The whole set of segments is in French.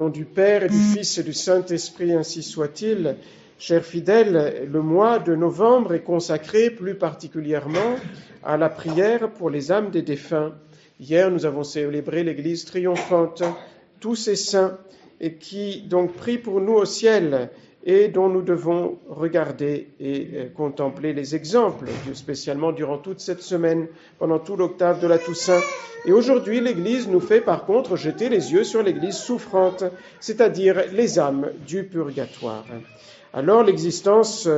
Au nom du Père et du Fils et du Saint-Esprit, ainsi soit-il. Chers fidèles, le mois de novembre est consacré plus particulièrement à la prière pour les âmes des défunts. Hier, nous avons célébré l'Église triomphante, tous ces saints, et qui donc prient pour nous au ciel et dont nous devons regarder et contempler les exemples, spécialement durant toute cette semaine, pendant tout l'octave de la Toussaint. Et aujourd'hui, l'Église nous fait par contre jeter les yeux sur l'Église souffrante, c'est-à-dire les âmes du purgatoire. Alors, l'existence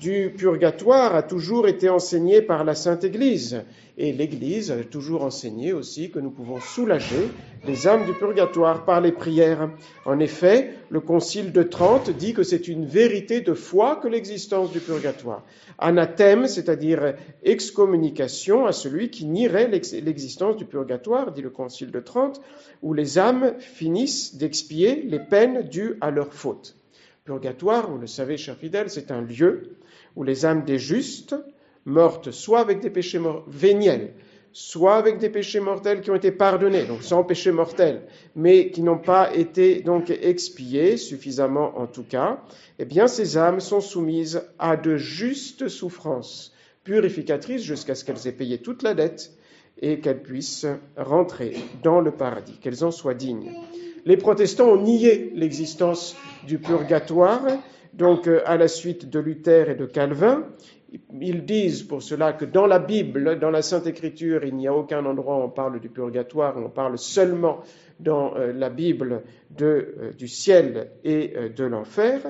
du purgatoire a toujours été enseignée par la Sainte Église, et l'Église a toujours enseigné aussi que nous pouvons soulager les âmes du purgatoire par les prières. En effet, le Concile de Trente dit que c'est une vérité de foi que l'existence du purgatoire. Anathème, c'est-à-dire excommunication à celui qui nierait l'existence du purgatoire, dit le Concile de Trente, où les âmes finissent d'expier les peines dues à leur faute. Purgatoire, vous le savez, chers fidèles, c'est un lieu où les âmes des justes, mortes soit avec des péchés véniels, soit avec des péchés mortels qui ont été pardonnés, donc sans péché mortel, mais qui n'ont pas été donc expiés suffisamment en tout cas, eh bien ces âmes sont soumises à de justes souffrances purificatrices jusqu'à ce qu'elles aient payé toute la dette et qu'elles puissent rentrer dans le paradis, qu'elles en soient dignes. Les protestants ont nié l'existence du purgatoire, donc à la suite de Luther et de Calvin. Ils disent pour cela que dans la Bible, dans la Sainte Écriture, il n'y a aucun endroit où on parle du purgatoire, on parle seulement dans la Bible du ciel et de l'enfer.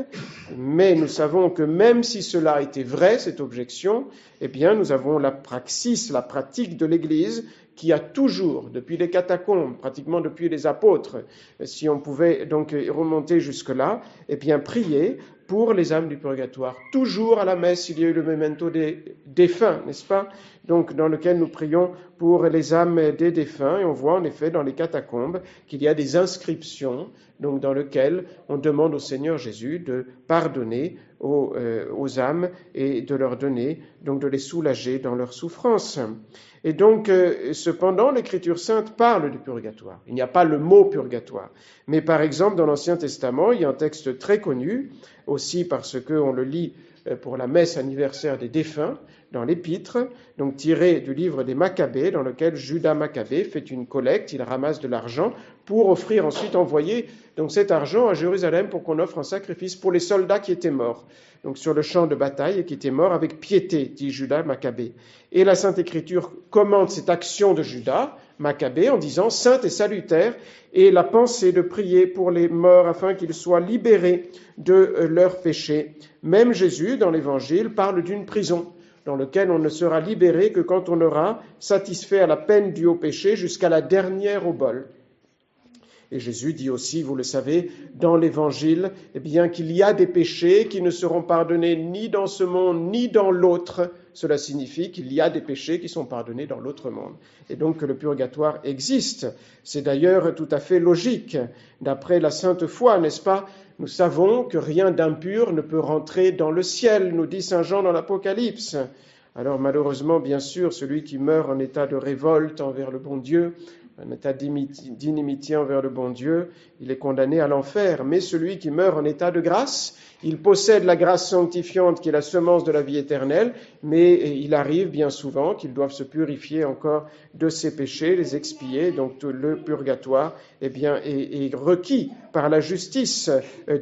Mais nous savons que même si cela était vrai, cette objection, eh bien nous avons la praxis, la pratique de l'Église qui a toujours, depuis les catacombes, pratiquement depuis les apôtres, si on pouvait donc remonter jusque-là, eh bien prier pour les âmes du purgatoire. Toujours à la messe, il y a eu le memento des défunts, n'est-ce pas? Donc, dans lequel nous prions pour les âmes des défunts, et on voit en effet dans les catacombes qu'il y a des inscriptions, donc dans lesquelles on demande au Seigneur Jésus de pardonner aux âmes et de leur donner, donc de les soulager dans leur souffrance. Et donc, cependant, l'Écriture sainte parle du purgatoire. Il n'y a pas le mot purgatoire. Mais par exemple, dans l'Ancien Testament, il y a un texte très connu, aussi parce qu'on le lit pour la messe anniversaire des défunts, dans l'Épître, donc tiré du livre des Maccabées, dans lequel Judas Maccabée fait une collecte, il ramasse de l'argent pour offrir ensuite envoyer donc cet argent à Jérusalem pour qu'on offre un sacrifice pour les soldats qui étaient morts, donc sur le champ de bataille et qui étaient morts avec piété, dit Judas Maccabée. Et la Sainte Écriture commente cette action de Judas Maccabée en disant sainte et salutaire, et la pensée de prier pour les morts afin qu'ils soient libérés de leurs péchés. Même Jésus, dans l'Évangile, parle d'une prison dans laquelle on ne sera libéré que quand on aura satisfait à la peine due au péché jusqu'à la dernière obole. Et Jésus dit aussi, vous le savez, dans l'Évangile, eh bien qu'il y a des péchés qui ne seront pardonnés ni dans ce monde ni dans l'autre. Cela signifie qu'il y a des péchés qui sont pardonnés dans l'autre monde. Et donc que le purgatoire existe. C'est d'ailleurs tout à fait logique. D'après la sainte foi, n'est-ce pas? Nous savons que rien d'impur ne peut rentrer dans le ciel, nous dit saint Jean dans l'Apocalypse. Alors malheureusement, bien sûr, celui qui meurt en état de révolte envers le bon Dieu, un état d'inimitié envers le bon Dieu, il est condamné à l'enfer. Mais celui qui meurt en état de grâce, il possède la grâce sanctifiante qui est la semence de la vie éternelle, mais il arrive bien souvent qu'ils doivent se purifier encore de ses péchés, les expier. Donc le purgatoire eh bien, est requis par la justice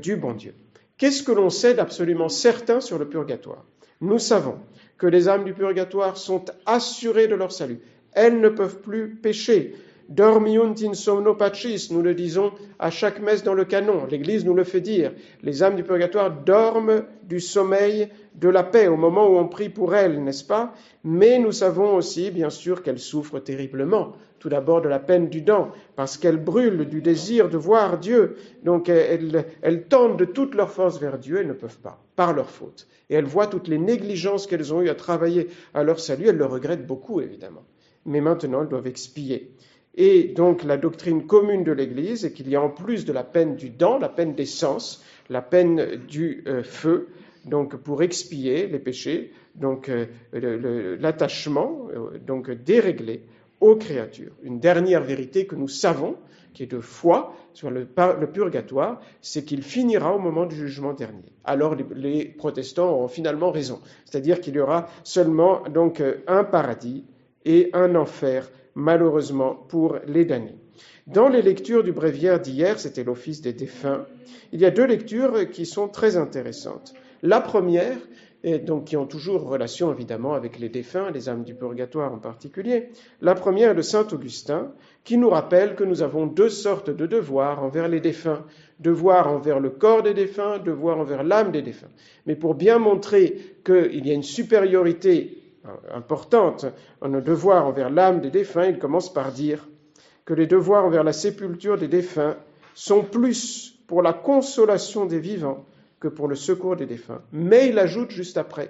du bon Dieu. Qu'est-ce que l'on sait d'absolument certain sur le purgatoire? Nous savons que les âmes du purgatoire sont assurées de leur salut. Elles ne peuvent plus pécher. Dormiunt in somno pacis, nous le disons à chaque messe dans le canon. L'Église nous le fait dire. Les âmes du purgatoire dorment du sommeil de la paix au moment où on prie pour elles, n'est-ce pas? Mais nous savons aussi, bien sûr, qu'elles souffrent terriblement. Tout d'abord de la peine du dent, parce qu'elles brûlent du désir de voir Dieu. Donc elles tendent de toute leur force vers Dieu, elles ne peuvent pas, par leur faute. Et elles voient toutes les négligences qu'elles ont eues à travailler à leur salut, elles le regrettent beaucoup, évidemment. Mais maintenant, elles doivent expier. Et donc la doctrine commune de l'Église est qu'il y a en plus de la peine du dent, la peine des sens, la peine du feu, donc pour expier les péchés, donc l'attachement, donc déréglé aux créatures. Une dernière vérité que nous savons, qui est de foi sur le purgatoire, c'est qu'il finira au moment du jugement dernier. Alors les protestants auront finalement raison, c'est-à-dire qu'il y aura seulement donc un paradis et un enfer, malheureusement, pour les damnés. Dans les lectures du bréviaire d'hier, c'était l'office des défunts, il y a deux lectures qui sont très intéressantes. La première, et donc qui ont toujours relation évidemment avec les défunts, les âmes du purgatoire en particulier. La première est de saint Augustin, qui nous rappelle que nous avons deux sortes de devoirs envers les défunts. Devoir envers le corps des défunts, devoir envers l'âme des défunts. Mais pour bien montrer qu'il y a une supériorité importante en nos devoirs envers l'âme des défunts, il commence par dire que les devoirs envers la sépulture des défunts sont plus pour la consolation des vivants que pour le secours des défunts. Mais il ajoute juste après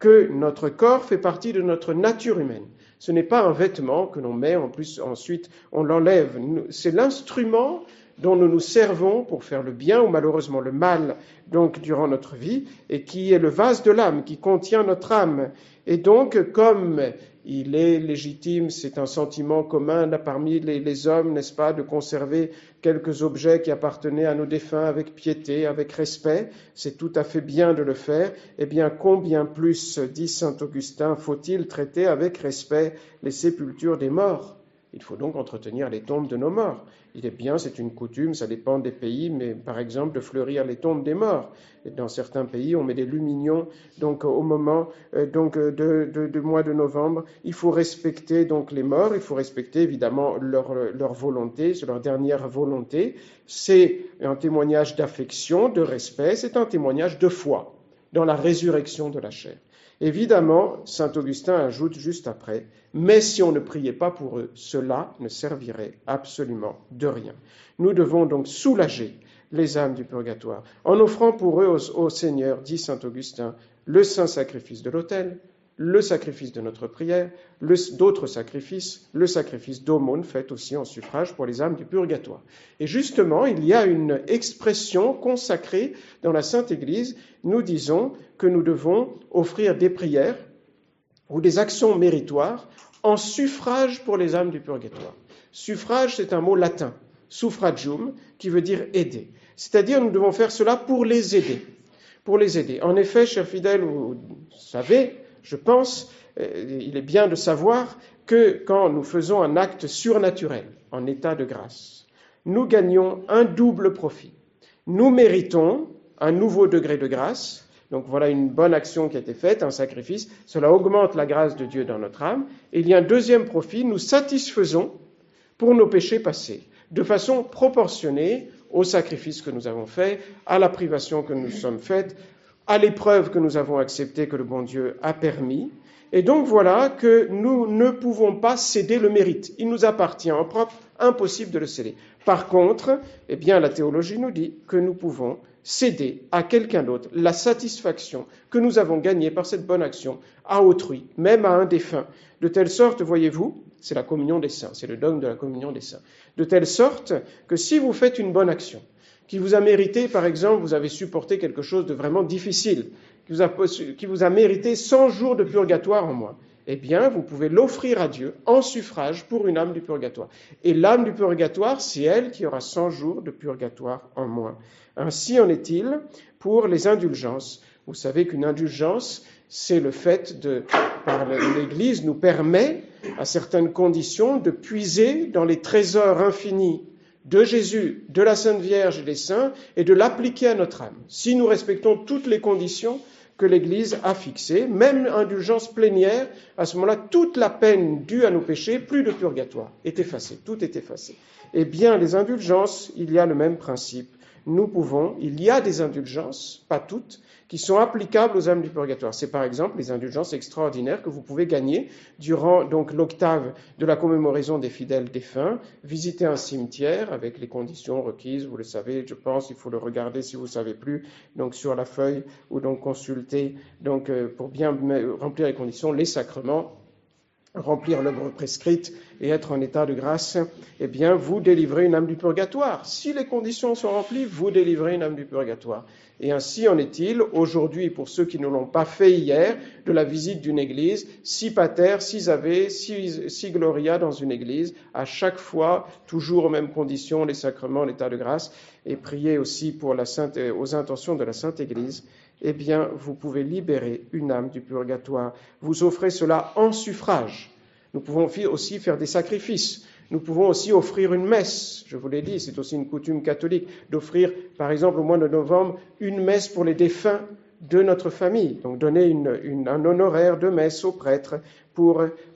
que notre corps fait partie de notre nature humaine. Ce n'est pas un vêtement que l'on met, en plus ensuite on l'enlève. C'est l'instrument dont nous nous servons pour faire le bien ou malheureusement le mal donc durant notre vie, et qui est le vase de l'âme, qui contient notre âme. Et donc, comme il est légitime, c'est un sentiment commun parmi les hommes, n'est-ce pas, de conserver quelques objets qui appartenaient à nos défunts avec piété, avec respect, c'est tout à fait bien de le faire. Eh bien, combien plus, dit saint Augustin, faut-il traiter avec respect les sépultures des morts ? Il faut donc entretenir les tombes de nos morts. Il est bien, c'est une coutume, ça dépend des pays, mais par exemple de fleurir les tombes des morts. Et dans certains pays, on met des lumignons donc au moment du mois de novembre. Il faut respecter donc les morts, il faut respecter évidemment leur volonté, leur dernière volonté. C'est un témoignage d'affection, de respect, c'est un témoignage de foi dans la résurrection de la chair. Évidemment, saint Augustin ajoute juste après, mais si on ne priait pas pour eux, cela ne servirait absolument de rien. Nous devons donc soulager les âmes du purgatoire en offrant pour eux au Seigneur, dit saint Augustin, le saint sacrifice de l'autel, le sacrifice de notre prière, d'autres sacrifices, le sacrifice d'aumône fait aussi en suffrage pour les âmes du purgatoire. Et justement, il y a une expression consacrée dans la Sainte Église. Nous disons que nous devons offrir des prières ou des actions méritoires en suffrage pour les âmes du purgatoire. Suffrage, c'est un mot latin, suffragium, qui veut dire aider. C'est-à-dire, nous devons faire cela pour les aider. Pour les aider. En effet, chers fidèles, vous savez, je pense, il est bien de savoir que quand nous faisons un acte surnaturel, en état de grâce, nous gagnons un double profit. Nous méritons un nouveau degré de grâce. Donc voilà une bonne action qui a été faite, un sacrifice. Cela augmente la grâce de Dieu dans notre âme. Et il y a un deuxième profit, nous satisfaisons pour nos péchés passés, de façon proportionnée au sacrifice que nous avons fait, à la privation que nous sommes faite, à l'épreuve que nous avons acceptée, que le bon Dieu a permis. Et donc voilà que nous ne pouvons pas céder le mérite. Il nous appartient en propre, impossible de le céder. Par contre, eh bien, la théologie nous dit que nous pouvons céder à quelqu'un d'autre la satisfaction que nous avons gagnée par cette bonne action à autrui, même à un défunt. De telle sorte, voyez-vous, c'est la communion des saints, c'est le dogme de la communion des saints. De telle sorte que si vous faites une bonne action, qui vous a mérité, par exemple, vous avez supporté quelque chose de vraiment difficile, qui vous a mérité 100 jours de purgatoire en moins, eh bien, vous pouvez l'offrir à Dieu en suffrage pour une âme du purgatoire. Et l'âme du purgatoire, c'est elle qui aura 100 jours de purgatoire en moins. Ainsi en est-il pour les indulgences. Vous savez qu'une indulgence, c'est le fait par l'Église, nous permet, à certaines conditions, de puiser dans les trésors infinis de Jésus, de la Sainte Vierge et des saints, et de l'appliquer à notre âme. Si nous respectons toutes les conditions que l'Église a fixées, même indulgence plénière, à ce moment-là, toute la peine due à nos péchés, plus de purgatoire, est effacée, tout est effacé. Eh bien, les indulgences, il y a le même principe. Il y a des indulgences, pas toutes, qui sont applicables aux âmes du purgatoire. C'est par exemple les indulgences extraordinaires que vous pouvez gagner durant donc l'octave de la commémoration des fidèles défunts. Visiter un cimetière avec les conditions requises, vous le savez, je pense, il faut le regarder si vous ne savez plus, donc sur la feuille, ou donc consulter, donc pour bien remplir les conditions, les sacrements. remplir l'œuvre prescrite et être en état de grâce, eh bien, vous délivrez une âme du purgatoire. Si les conditions sont remplies, vous délivrez une âme du purgatoire. Et ainsi en est-il aujourd'hui, pour ceux qui ne l'ont pas fait hier, de la visite d'une église, si pater, si ave, si gloria dans une église, à chaque fois, toujours aux mêmes conditions, les sacrements, l'état de grâce, et prier aussi pour aux intentions de la Sainte Église, eh bien, vous pouvez libérer une âme du purgatoire. Vous offrez cela en suffrage. Nous pouvons aussi faire des sacrifices. Nous pouvons aussi offrir une messe. Je vous l'ai dit, c'est aussi une coutume catholique d'offrir, par exemple, au mois de novembre, une messe pour les défunts de notre famille. Donc, donner un honoraire de messe aux prêtres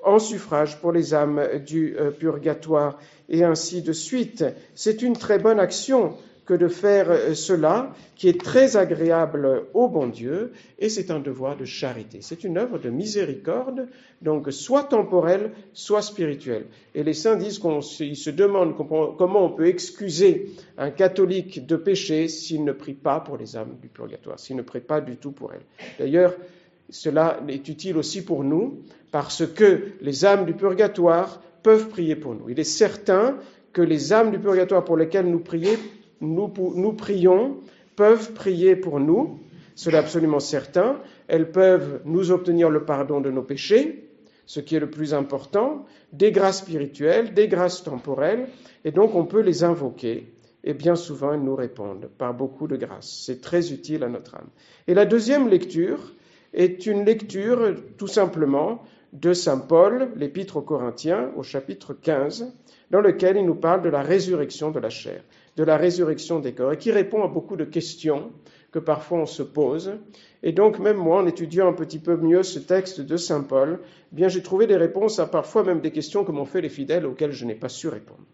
en suffrage pour les âmes du purgatoire, et ainsi de suite. C'est une très bonne action que de faire cela, qui est très agréable au bon Dieu, et c'est un devoir de charité. C'est une œuvre de miséricorde, donc soit temporelle, soit spirituelle. Et les saints disent qu'ils se demandent comment on peut excuser un catholique de péché s'il ne prie pas pour les âmes du purgatoire, s'il ne prie pas du tout pour elles. D'ailleurs, cela est utile aussi pour nous, parce que les âmes du purgatoire peuvent prier pour nous. Il est certain que les âmes du purgatoire pour lesquelles nous prions, peuvent prier pour nous, c'est absolument certain. Elles peuvent nous obtenir le pardon de nos péchés, ce qui est le plus important, des grâces spirituelles, des grâces temporelles, et donc on peut les invoquer, et bien souvent elles nous répondent par beaucoup de grâces. C'est très utile à notre âme. Et la deuxième lecture est une lecture tout simplement de saint Paul, l'Épître aux Corinthiens, au chapitre 15, dans lequel il nous parle de la résurrection de la chair, de la résurrection des corps, et qui répond à beaucoup de questions que parfois on se pose. Et donc, même moi, en étudiant un petit peu mieux ce texte de saint Paul, eh bien, j'ai trouvé des réponses à parfois même des questions que m'ont fait les fidèles auxquelles je n'ai pas su répondre.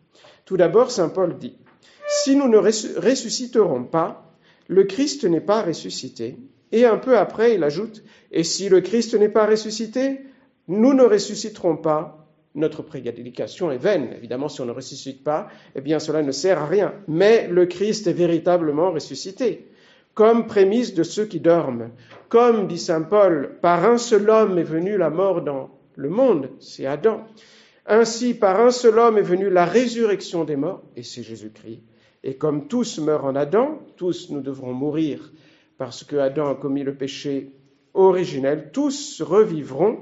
Tout d'abord, saint Paul dit « Si nous ne ressusciterons pas, le Christ n'est pas ressuscité. » Et un peu après, il ajoute « Et si le Christ n'est pas ressuscité, nous ne ressusciterons pas. » Notre prédication est vaine. Évidemment, si on ne ressuscite pas, eh bien, cela ne sert à rien. Mais le Christ est véritablement ressuscité, comme prémisse de ceux qui dorment. Comme dit saint Paul, par un seul homme est venue la mort dans le monde, c'est Adam. Ainsi, par un seul homme est venue la résurrection des morts, et c'est Jésus-Christ. Et comme tous meurent en Adam, tous nous devrons mourir, parce que Adam a commis le péché originel, tous revivront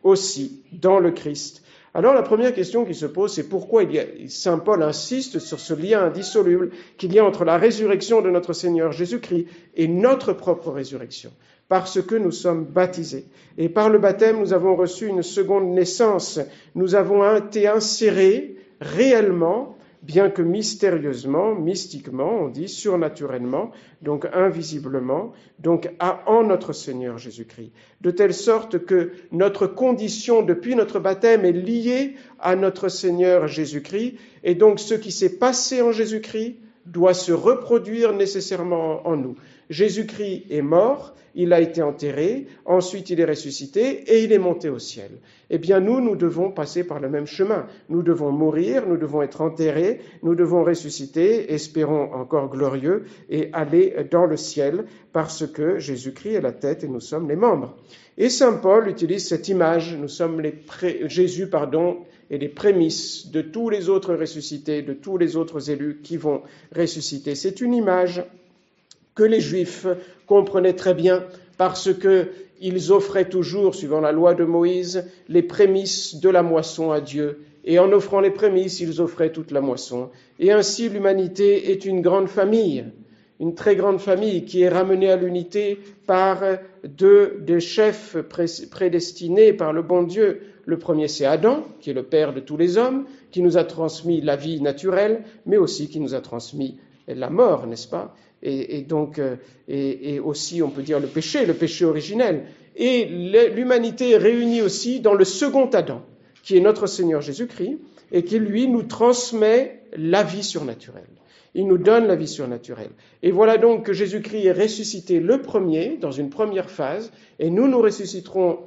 aussi dans le Christ. Alors la première question qui se pose, c'est pourquoi saint Paul insiste sur ce lien indissoluble qu'il y a entre la résurrection de notre Seigneur Jésus-Christ et notre propre résurrection. Parce que nous sommes baptisés. Et par le baptême, nous avons reçu une seconde naissance. Nous avons été insérés réellement, bien que mystérieusement, mystiquement, on dit surnaturellement, donc invisiblement, donc en notre Seigneur Jésus-Christ. De telle sorte que notre condition depuis notre baptême est liée à notre Seigneur Jésus-Christ, et donc ce qui s'est passé en Jésus-Christ doit se reproduire nécessairement en nous. Jésus-Christ est mort, il a été enterré, ensuite il est ressuscité et il est monté au ciel. Eh bien nous devons passer par le même chemin. Nous devons mourir, nous devons être enterrés, nous devons ressusciter, espérons encore glorieux, et aller dans le ciel, parce que Jésus-Christ est la tête et nous sommes les membres. Et saint Paul utilise cette image, nous sommes Jésus et les prémices de tous les autres ressuscités, de tous les autres élus qui vont ressusciter. C'est une image que les Juifs comprenaient très bien parce qu'ils offraient toujours, suivant la loi de Moïse, les prémices de la moisson à Dieu. Et en offrant les prémices, ils offraient toute la moisson. Et ainsi, l'humanité est une grande famille, une très grande famille qui est ramenée à l'unité par des chefs prédestinés par le bon Dieu. Le premier, c'est Adam, qui est le père de tous les hommes, qui nous a transmis la vie naturelle, mais aussi qui nous a transmis la mort, n'est-ce pas ? Et donc, aussi, on peut dire le péché originel. Et l'humanité est réunie aussi dans le second Adam, qui est notre Seigneur Jésus-Christ, et qui, lui, nous transmet la vie surnaturelle. Il nous donne la vie surnaturelle. Et voilà donc que Jésus-Christ est ressuscité le premier, dans une première phase, et nous ressusciterons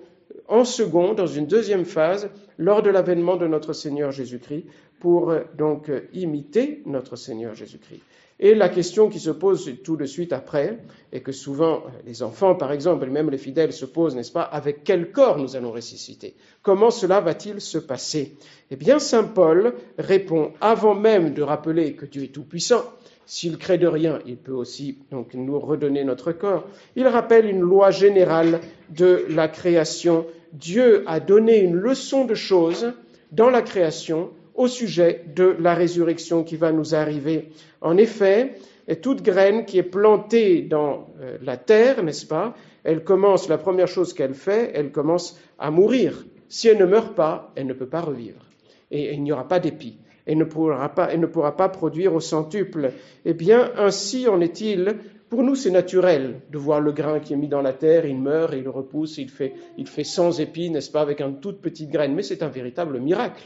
en second, dans une deuxième phase, lors de l'avènement de notre Seigneur Jésus-Christ, pour donc imiter notre Seigneur Jésus-Christ. Et la question qui se pose tout de suite après, et que souvent les enfants, par exemple, et même les fidèles se posent, n'est-ce pas, avec quel corps nous allons ressusciter? Comment cela va-t-il se passer? Eh bien, saint Paul répond, avant même de rappeler que Dieu est tout-puissant, s'il crée de rien, il peut aussi donc nous redonner notre corps. Il rappelle une loi générale de la création. Dieu a donné une leçon de choses dans la création au sujet de la résurrection qui va nous arriver. En effet, toute graine qui est plantée dans la terre, n'est-ce pas, la première chose qu'elle fait, elle commence à mourir. Si elle ne meurt pas, elle ne peut pas revivre. Et il n'y aura pas d'épi. Elle ne pourra pas produire au centuple. Eh bien, ainsi en est-il. Pour nous, c'est naturel de voir le grain qui est mis dans la terre, il meurt et il repousse, il fait 100 épis, n'est-ce pas, avec une toute petite graine. Mais c'est un véritable miracle.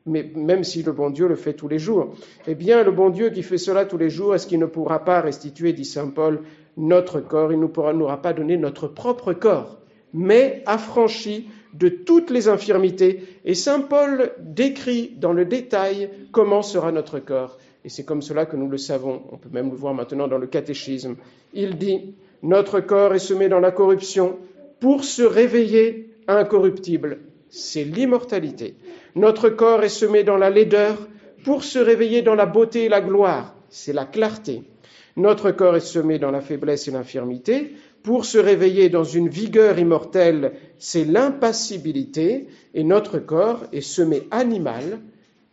Mais même si le bon Dieu le fait tous les jours. Eh bien, le bon Dieu qui fait cela tous les jours, est-ce qu'il ne pourra pas restituer, dit saint Paul, notre corps? Il ne n'aura pas donné notre propre corps, mais affranchi de toutes les infirmités. Et saint Paul décrit dans le détail comment sera notre corps. Et c'est comme cela que nous le savons. On peut même le voir maintenant dans le catéchisme. Il dit, notre corps est semé dans la corruption pour se réveiller incorruptible. C'est l'immortalité. Notre corps est semé dans la laideur pour se réveiller dans la beauté et la gloire. C'est la clarté. Notre corps est semé dans la faiblesse et l'infirmité pour se réveiller dans une vigueur immortelle. C'est l'impassibilité. Et notre corps est semé animal,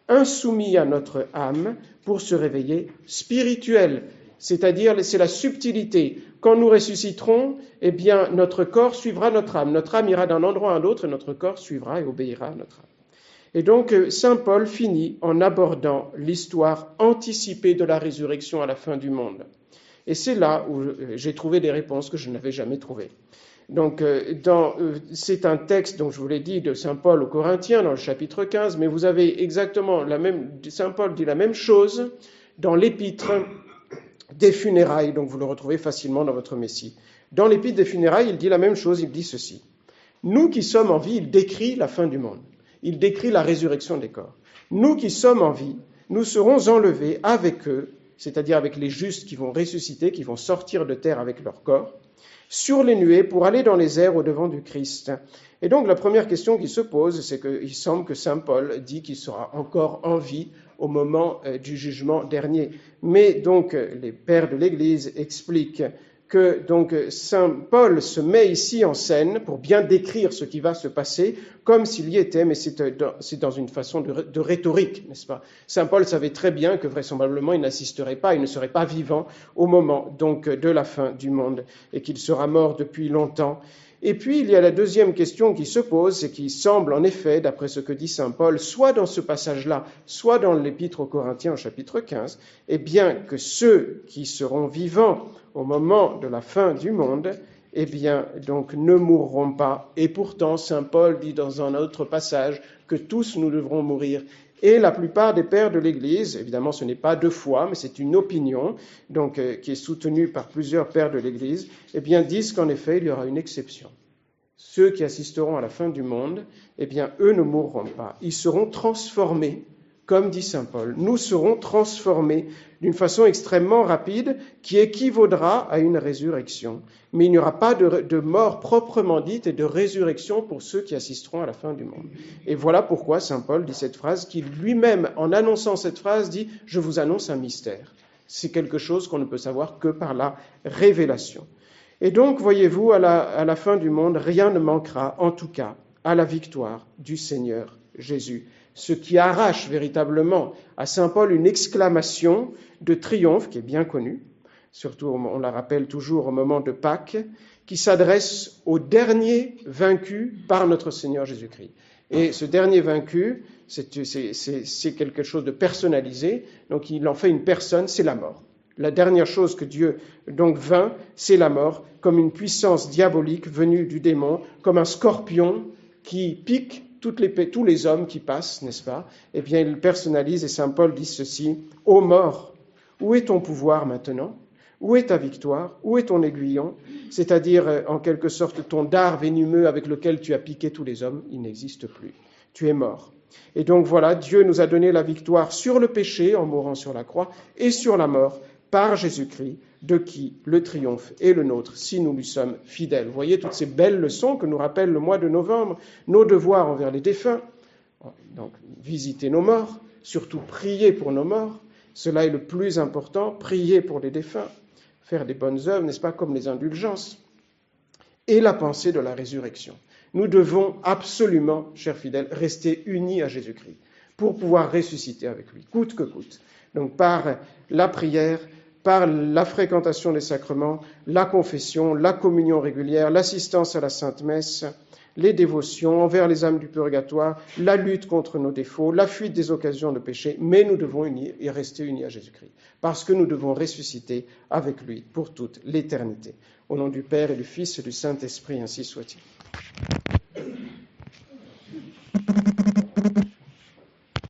insoumis à notre âme, pour se réveiller spirituel. C'est-à-dire, c'est la subtilité. Quand nous ressusciterons, eh bien, notre corps suivra notre âme. Notre âme ira d'un endroit à un autre et notre corps suivra et obéira à notre âme. Et donc, saint Paul finit en abordant l'histoire anticipée de la résurrection à la fin du monde. Et c'est là où j'ai trouvé des réponses que je n'avais jamais trouvées. Donc, c'est un texte, donc je vous l'ai dit, de saint Paul aux Corinthiens, dans le chapitre 15, mais vous avez exactement saint Paul dit la même chose dans l'épître des funérailles, donc vous le retrouvez facilement dans votre Messie. Dans l'épître des funérailles, il dit la même chose, il dit ceci. Nous qui sommes en vie, il décrit la fin du monde. Il décrit la résurrection des corps. Nous qui sommes en vie, nous serons enlevés avec eux, c'est-à-dire avec les justes qui vont ressusciter, qui vont sortir de terre avec leur corps, sur les nuées pour aller dans les airs au-devant du Christ. Et donc la première question qui se pose, c'est qu'il semble que saint Paul dit qu'il sera encore en vie au moment du jugement dernier. Mais donc les pères de l'Église expliquent que donc saint Paul se met ici en scène pour bien décrire ce qui va se passer comme s'il y était, mais c'est dans une façon de rhétorique, n'est-ce pas? Saint Paul savait très bien que vraisemblablement il n'assisterait pas, il ne serait pas vivant au moment donc de la fin du monde et qu'il sera mort depuis longtemps. Et puis, il y a la deuxième question qui se pose, c'est qu'il semble en effet, d'après ce que dit saint Paul, soit dans ce passage-là, soit dans l'épître aux Corinthiens au chapitre 15, eh bien que ceux qui seront vivants au moment de la fin du monde, eh bien donc ne mourront pas. Et pourtant, saint Paul dit dans un autre passage que tous nous devrons mourir. Et la plupart des pères de l'Église, évidemment ce n'est pas de foi, mais c'est une opinion donc, qui est soutenue par plusieurs pères de l'Église, eh bien disent qu'en effet il y aura une exception. Ceux qui assisteront à la fin du monde, eh bien eux ne mourront pas. Ils seront transformés, comme dit saint Paul. Nous serons transformés d'une façon extrêmement rapide qui équivaudra à une résurrection. Mais il n'y aura pas de mort proprement dite et de résurrection pour ceux qui assisteront à la fin du monde. Et voilà pourquoi saint Paul dit cette phrase, qui lui-même, en annonçant cette phrase, dit « Je vous annonce un mystère ». C'est quelque chose qu'on ne peut savoir que par la révélation. Et donc, voyez-vous, à la fin du monde, rien ne manquera, en tout cas, à la victoire du Seigneur Jésus. Ce qui arrache véritablement à saint Paul une exclamation de triomphe qui est bien connue, surtout on la rappelle toujours au moment de Pâques, qui s'adresse au dernier vaincu par notre Seigneur Jésus-Christ. Et ce dernier vaincu, c'est quelque chose de personnalisé, donc il en fait une personne, c'est la mort. La dernière chose que Dieu donc vainc, c'est la mort, comme une puissance diabolique venue du démon, comme un scorpion qui pique tous les hommes qui passent, n'est-ce pas? Eh bien, il personnalise et saint Paul dit ceci, « Ô mort, où est ton pouvoir maintenant? Où est ta victoire? Où est ton aiguillon? » C'est-à-dire, en quelque sorte, ton dard venimeux avec lequel tu as piqué tous les hommes, il n'existe plus. Tu es mort. Et donc voilà, Dieu nous a donné la victoire sur le péché en mourant sur la croix et sur la mort par Jésus-Christ, de qui le triomphe est le nôtre si nous lui sommes fidèles. Vous voyez toutes ces belles leçons que nous rappelle le mois de novembre, nos devoirs envers les défunts, donc visiter nos morts, surtout prier pour nos morts, cela est le plus important, prier pour les défunts, faire des bonnes œuvres, n'est-ce pas, comme les indulgences, et la pensée de la résurrection. Nous devons absolument, chers fidèles, rester unis à Jésus-Christ pour pouvoir ressusciter avec lui, coûte que coûte. Donc par la prière, par la fréquentation des sacrements, la confession, la communion régulière, l'assistance à la Sainte Messe, les dévotions envers les âmes du purgatoire, la lutte contre nos défauts, la fuite des occasions de péché, mais nous devons rester unis à Jésus-Christ, parce que nous devons ressusciter avec lui pour toute l'éternité. Au nom du Père et du Fils et du Saint-Esprit, ainsi soit-il.